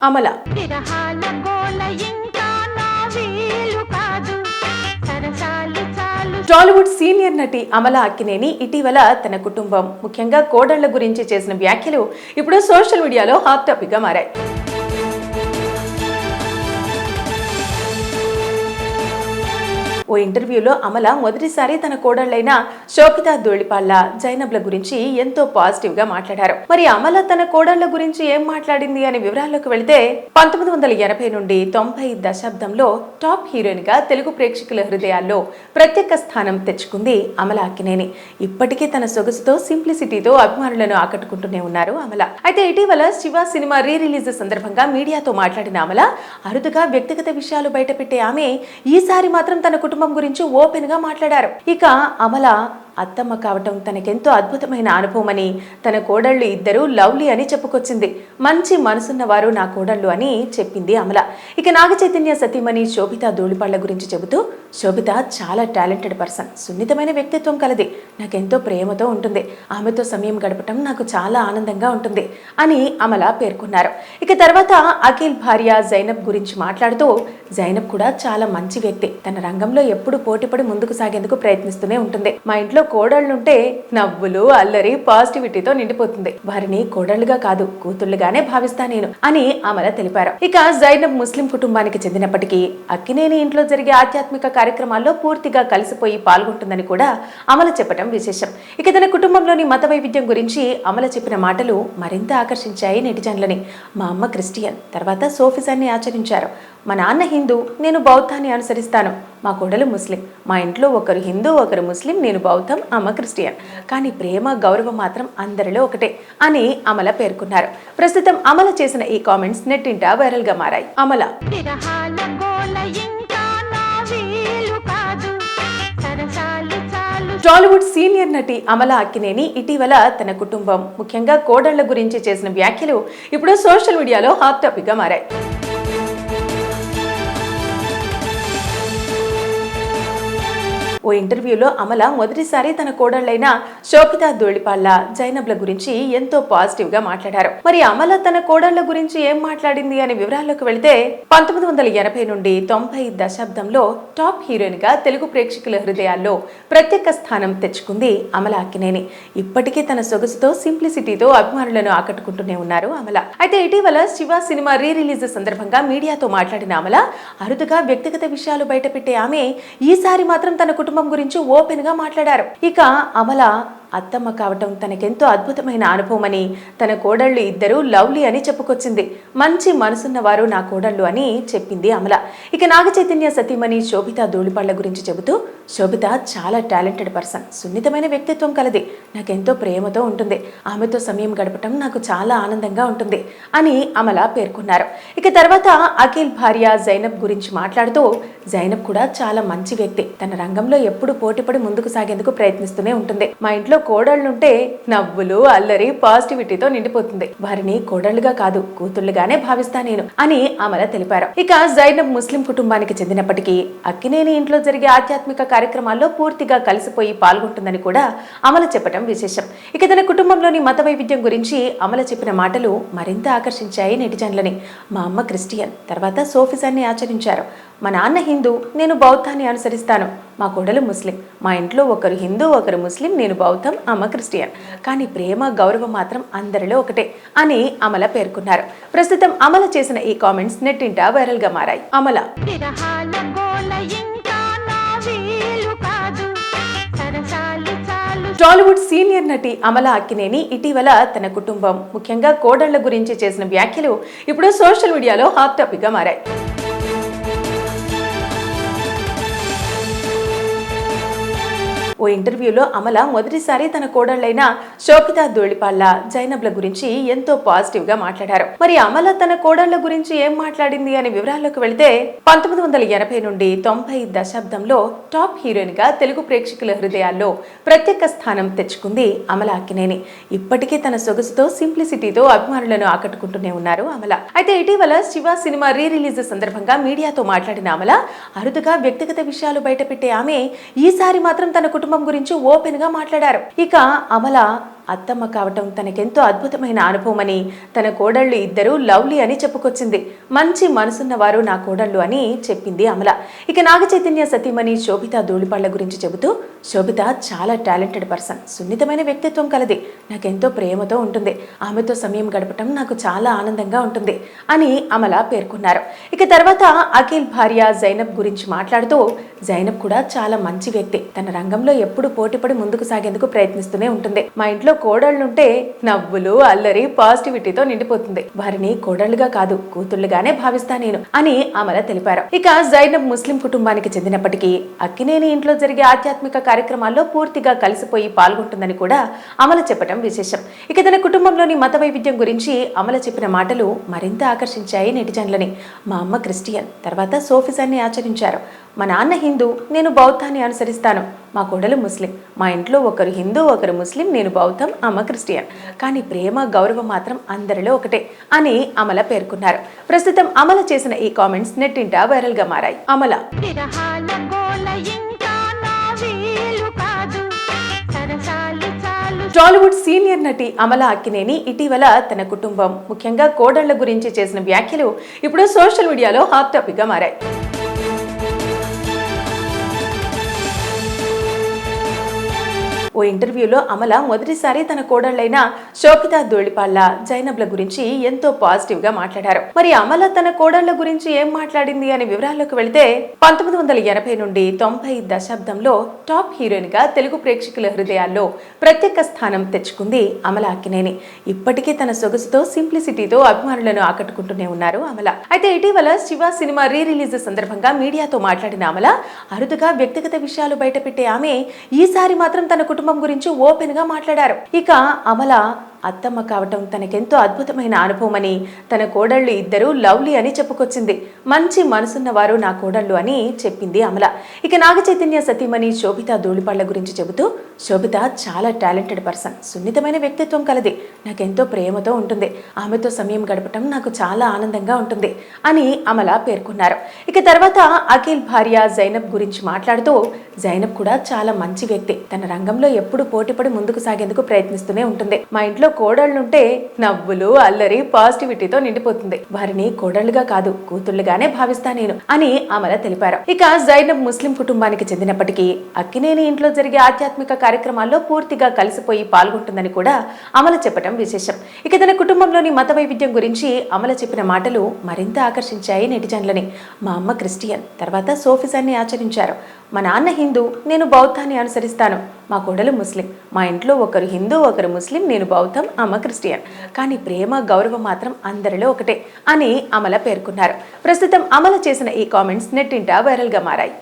Amala Tollywood senior నటి అమల అక్కినేని ఇటీవల తన కుటుంబం ముఖ్యంగా కోడళ్ల గురించి చేసిన వ్యాఖ్యలు ఇప్పుడు సోషల్ మీడియాలో హాట్ టాపిక్ గా మారాయి. ఓ ఇంటర్వ్యూలో అమల మొదటిసారి తన కోడళ్లైన శోభితా ధూళిపాళ్ల, జైనబ్ల గురించి ఎంతో పాజిటివ్ గా మాట్లాడారు. మరి అమల తన కోడళ్ల గురించి ఏం మాట్లాడింది అనే వివరాల్లోకి వెళితే 1980 నుండి 90 దశాబ్దంలో టాప్ హీరోయిన్ గా తెలుగు ప్రేక్షకుల హృదయాల్లో ప్రత్యేక స్థానం తెచ్చుకుంది అమల అక్కినేని. ఇప్పటికీ తన సొగసుతో, సింప్లిసిటీతో అభిమానులను ఆకట్టుకుంటూనే ఉన్నారు అమల. అయితే ఇటీవల శివ సినిమా రీ రిలీజ్ సందర్భంగా మీడియాతో మాట్లాడిన అమల అరుదుగా వ్యక్తిగత విషయాలు బయటపెట్టే ఆమె ఈసారి మాత్రం తన కుటుంబం గురించి ఓపెన్ గా మాట్లాడారు. ఇక అమల అత్తమ్మ కావటం తనకెంతో అద్భుతమైన అనుభవమని, తన కోడళ్లు ఇద్దరు లవ్లీ అని చెప్పుకొచ్చింది. మంచి మనసున్న వారు నా కోడళ్లు అని చెప్పింది అమల. ఇక నాగ చైతన్య సతీమణి శోభితా ధూళిపాళ్ల గురించి చెబుతూ, శోభిత చాలా టాలెంటెడ్ పర్సన్, సున్నితమైన వ్యక్తిత్వం కలది, నాకెంతో ప్రేమతో ఉంటుంది, ఆమెతో సమయం గడపటం నాకు చాలా ఆనందంగా ఉంటుంది అని అమల పేర్కొన్నారు. ఇక తర్వాత అఖిల్ భార్య జైనబ్ గురించి మాట్లాడుతూ, జైనబ్ కూడా చాలా మంచి వ్యక్తి, తన రంగంలో ఎప్పుడు పోటీపడి ముందుకు సాగేందుకు ప్రయత్నిస్తూనే ఉంటుంది. మా ఇంట్లో కోడళ్లుంటే నవ్వులు, అల్లరి, పాజిటివిటీతో నిండిపోతుంది, వారిని కోడళ్లుగా కాదు కూతుళ్లుగానే భావిస్తా నేను అని అమల తెలిపారు. ఇక జైనబ్ ముస్లిం కుటుంబానికి చెందినప్పటికీ అక్కినేని ఇంట్లో జరిగే ఆధ్యాత్మిక కార్యక్రమాల్లో పూర్తిగా కలిసిపోయి పాల్గొంటుందని కూడా అమల చెప్పడం విశేషం. ఇక తన కుటుంబంలోని మత వైవిధ్యం గురించి అమల చెప్పిన మాటలు మరింత ఆకర్షించాయి నెటిజన్లని. మా అమ్మ క్రిస్టియన్, తర్వాత సోఫిజాన్ని ఆచరించారు, మా నాన్న హిందూ, నేను బౌద్ధాన్ని అనుసరిస్తాను, మా కోడలు ముస్లిం, మా ఇంట్లో ఒకరు హిందూ ఒకరు ముస్లిం, నేను బౌద్ధం, అమ్మ క్రిస్టియన్, కానీ ప్రేమ గౌరవం మాత్రం అందరిలో ఒకటే అని అమల పేర్కొన్నారు. ప్రస్తుతం అమల చేసిన ఈ కామెంట్స్ నెట్టింట వైరల్ గా మారాయి. అమల టాలీవుడ్ సీనియర్ నటి అమల అక్కినేని ఇటీవల తన కుటుంబం ముఖ్యంగా కోడళ్ల గురించి చేసిన వ్యాఖ్యలు ఇప్పుడు సోషల్ మీడియాలో హాట్ టాపిక్ గా మారాయి. ఓ ఇంటర్వ్యూలో అమల మొదటిసారి తన కోడళ్లైన శోభితా ధూళిపాళ్ల, జైనబ్ల గురించి ఎంతో పాజిటివ్ గా మాట్లాడారు. మరి అమల తన కోడళ్ల గురించి ఏం మాట్లాడింది అనే వివరాల్లోకి వెళితే 1980 నుండి 90 దశాబ్దంలో టాప్ హీరోయిన్ గా తెలుగు ప్రేక్షకుల హృదయాల్లో ప్రత్యేక స్థానం తెచ్చుకుంది అమల అక్కినేని. ఇప్పటికీ తన సొగసుతో, సింప్లిసిటీతో అభిమానులను ఆకట్టుకుంటూనే ఉన్నారు అమల. అయితే ఇటీవల శివ సినిమా రీ రిలీజ్ సందర్భంగా మీడియాతో మాట్లాడిన అమల అరుదుగా వ్యక్తిగత విషయాలు బయటపెట్టే ఆమె ఈసారి మాత్రం తన కుటుంబం గురించి ఓపెన్ గా మాట్లాడారు. ఇక అమల అత్తమ్మ కావటం తనకెంతో అద్భుతమైన అనుభవమని, తన కోడళ్లు ఇద్దరు లవ్లీ అని చెప్పుకొచ్చింది, మంచి మనసున్న వారు నా కోడళ్లు అని చెప్పింది అమల. ఇక నాగ చైతన్య సతీమణి శోభితా ధూళిపాళ్ల గురించి చెబుతూ, శోభిత చాలా టాలెంటెడ్ పర్సన్, సున్నితమైన వ్యక్తిత్వం కలది, నాకెంతో ప్రేమతో ఉంటుంది, ఆమెతో సమయం గడపటం నాకు చాలా ఆనందంగా ఉంటుంది అని అమల పేర్కొన్నారు. ఇక తర్వాత అఖిల్ భార్య జైనబ్ గురించి మాట్లాడుతూ, జైనబ్ కూడా చాలా మంచి వ్యక్తి, తన రంగంలో ఎప్పుడు పోటీపడి ముందుకు సాగేందుకు ప్రయత్నిస్తూనే ఉంటుంది, మా ఇంట్లో కోడళ్లుంటే నవ్వులు, అల్లరి, పాజిటివిటీతో నిండిపోతుంది, వారిని కోడళ్లుగా కాదు కూతుళ్లుగానే భావిస్తా నేను అని అమల తెలిపారు. ఇక జైనబ్ ముస్లిం కుటుంబానికి చెందినప్పటికీ అక్కినేని ఇంట్లో జరిగే ఆధ్యాత్మిక కార్యక్రమాల్లో పూర్తిగా కలిసిపోయి పాల్గొంటుందని కూడా అమల చెప్పడం విశేషం. ఇక తన కుటుంబంలోని మత వైవిధ్యం గురించి అమల చెప్పిన మాటలు మరింత ఆకర్షించాయి నెటిజన్లని. మా అమ్మ క్రిస్టియన్, తర్వాత సోఫిజాన్ని ఆచరించారు, మా నాన్న హిందూ, నేను బౌద్ధాన్ని అనుసరిస్తాను, మా కోడలు ముస్లిం, మా ఇంట్లో ఒకరు హిందూ ఒకరు ముస్లిం, నేను బౌద్ధం, అమ్మ క్రిస్టియన్, కానీ ప్రేమ గౌరవం మాత్రం అందరిలో ఒకటే అని అమల పేర్కొన్నారు. ప్రస్తుతం అమల చేసిన ఈ కామెంట్స్ నెట్టింట వైరల్ గా మారాయి. అమల టాలీవుడ్ సీనియర్ నటి అమల అక్కినేని ఇటీవల తన కుటుంబం ముఖ్యంగా కోడళ్ల గురించి చేసిన వ్యాఖ్యలు ఇప్పుడు సోషల్ మీడియాలో హాట్ టాపిక్ గా మారాయి. ఓ ఇంటర్వ్యూలో అమల మొదటిసారి తన కోడళ్లైన శోభితా ధూళిపాళ్ల, జైనబ్ల గురించి ఎంతో పాజిటివ్ గా మాట్లాడారు. మరి అమల తన కోడళ్ల గురించి ఏం మాట్లాడింది అనే వివరాల్లోకి వెళితే 1980 నుండి 90 దశాబ్దంలో టాప్ హీరోయిన్ గా తెలుగు ప్రేక్షకుల హృదయాల్లో ప్రత్యేక స్థానం తెచ్చుకుంది అమల అక్కినేని. ఇప్పటికీ తన సొగసుతో, సింప్లిసిటీతో అభిమానులను ఆకట్టుకుంటూనే ఉన్నారు అమల. అయితే ఇటీవల శివ సినిమా రీ రిలీజ్ సందర్భంగా మీడియాతో మాట్లాడిన అమల అరుదుగా వ్యక్తిగత విషయాలు బయటపెట్టే ఆమె ఈసారి మాత్రం తన కుటుంబం గురించి ఓపెన్ గా మాట్లాడారు. ఇక అమల అత్తమ్మ కావటం తనకెంతో అద్భుతమైన అనుభవమని, తన కోడళ్ళు ఇద్దరూ లవ్లీ అని చెప్పుకొచ్చింది. మంచి మనసున్నవారు నా కోడళ్ళు అని చెప్పింది అమల. ఇక నాగ చైతన్య సతీమణి శోభిత ధూళిపళ్ల గురించి చెబుతూ, శోభిత చాలా టాలెంటెడ్ పర్సన్, సున్నితమైన వ్యక్తిత్వం కలది, నాకెంతో ప్రేమతో ఉంటుంది, ఆమెతో సమయం గడపటం నాకు చాలా ఆనందంగా ఉంటుంది అని అమల పేర్కొన్నారు. ఇక తర్వాత అఖిల్ భార్య జైనబ్ గురించి మాట్లాడుతూ, జైనబ్ కూడా చాలా మంచి వ్యక్తి, తన రంగంలో ఎప్పుడు పోటీపడి ముందుకు సాగేందుకు ప్రయత్నిస్తూనే ఉంటుంది. మా ఇంట్లో కోడళ్లుంటే నవ్వులు, అల్లరి, పాజిటివిటీతో నిండిపోతుంది. వారిని కోడళ్లుగా కాదు కూతుళ్లుగానే భావిస్తా నేను అని అమల తెలిపారు. ఇక జైనబ్ ముస్లిం కుటుంబానికి చెందినప్పటికీ అక్కినేని ఇంట్లో జరిగే ఆధ్యాత్మిక కార్యక్రమాల్లో పూర్తిగా కలిసిపోయి పాల్గొంటుందని కూడా అమల చెప్పడం విశేషం. ఇక తన కుటుంబంలోని మత వైవిధ్యం గురించి అమల చెప్పిన మాటలు మరింత ఆకర్షించాయి నెటిజన్లని. మా అమ్మ క్రిస్టియన్, తర్వాత సోఫిజాన్ని ఆచరించారు. మా నాన్న హిందూ, నేను బౌద్ధాన్ని అనుసరిస్తాను. మా కోడలు ముస్లిం. మా ఇంట్లో ఒకరు హిందూ, ఒకరు ముస్లిం, నేను బౌద్ధం, అమ్మ క్రిస్టియన్. కానీ ప్రేమ, గౌరవం మాత్రం అందరిలో ఒకటే అని అమల పేర్కొన్నారు. ప్రస్తుతం అమల చేసిన ఈ కామెంట్స్ నెట్టింట వైరల్ గా మారాయి. అమల టాలీవుడ్ సీనియర్ నటి అమల అక్కినేని ఇటీవల తన కుటుంబం, ముఖ్యంగా కోడళ్ల గురించి చేసిన వ్యాఖ్యలు ఇప్పుడు సోషల్ మీడియాలో హాట్ టాపిక్ గా మారాయి. ఓ ఇంటర్వ్యూలో అమల మొదటిసారి తన కోడళ్లైన శోభిత ధూళిపళ్ల, జైనబ్ల గురించి ఎంతో పాజిటివ్ గా మాట్లాడారు. మరి అమల తన కోడళ్ల గురించి ఏం మాట్లాడింది అనే వివరాల్లోకి వెళితే, 1980 నుండి 90 దశాబ్దంలో టాప్ హీరోయిన్ గా తెలుగు ప్రేక్షకుల హృదయాల్లో ప్రత్యేక స్థానం తెచ్చుకుంది అమల అక్కినేని. ఇప్పటికీ తన సొగసుతో, సింప్లిసిటీతో అభిమానులను ఆకట్టుకుంటూనే ఉన్నారు అమల. అయితే ఇటీవల శివ సినిమా రీ రిలీజ్ సందర్భంగా మీడియాతో మాట్లాడిన అమల, అరుదుగా వ్యక్తిగత విషయాలు బయటపెట్టే ఆమె ఈసారి మాత్రం తన కుటుంబం గురించి ఓపెన్ గా మాట్లాడారు. ఇక అమల అత్తమ్మ కావటం తనకెంతో అద్భుతమైన అనుభవమని, తన కోడళ్ళు ఇద్దరూ లవ్లీ అని చెప్పుకొచ్చింది. మంచి మనసున్నవారు నా కోడళ్ళు అని చెప్పింది అమల. ఇక నాగ చైతన్య సతీమణి శోభిత ధూళిపళ్ల గురించి చెబుతూ, శోభిత చాలా టాలెంటెడ్ పర్సన్, సున్నితమైన వ్యక్తిత్వం కలది, నాకెంతో ప్రేమతో ఉంటుంది, ఆమెతో సమయం గడపటం నాకు చాలా ఆనందంగా ఉంటుంది అని అమల పేర్కొన్నారు. ఇక తర్వాత అఖిల్ భార్య జైనబ్ గురించి మాట్లాడుతూ, జైనబ్ కూడా చాలా మంచి వ్యక్తి, తన రంగంలో ఎప్పుడు పోటీపడి ముందుకు సాగేందుకు ప్రయత్నిస్తూనే ఉంటుంది. మా ఇంట్లో కోడళ్లుంటే నవ్వులు, అల్లరి, పాజిటివిటీతో నిండిపోతుంది. వారిని కోడళ్లుగా కాదు కూతుళ్లుగానే భావిస్తా నేను అని అమల తెలిపారు. ఇక జైనబ్ ముస్లిం కుటుంబానికి చెందినప్పటికీ అక్కినేని ఇంట్లో జరిగే ఆధ్యాత్మిక కార్యక్రమాల్లో పూర్తిగా కలిసిపోయి పాల్గొంటుందని కూడా అమల చెప్పడం విశేషం. ఇక తన కుటుంబంలోని మత వైవిధ్యం గురించి అమల చెప్పిన మాటలు మరింత ఆకర్షించాయి నెటిజన్లని. మా అమ్మ క్రిస్టియన్, తర్వాత సోఫిజాన్ని ఆచరించారు. మా నాన్న హిందూ, నేను బౌద్ధాన్ని అనుసరిస్తాను. మా కోడలు ముస్లిం. మా ఇంట్లో ఒకరు హిందూ, ఒకరు ముస్లిం, నేను బౌద్ధం, అమ్మ క్రిస్టియన్. కానీ ప్రేమ, గౌరవం మాత్రం అందరిలో ఒకటే అని అమల పేర్కొన్నారు. ప్రస్తుతం అమల చేసిన ఈ కామెంట్స్ నెట్టింట వైరల్ గా మారాయి.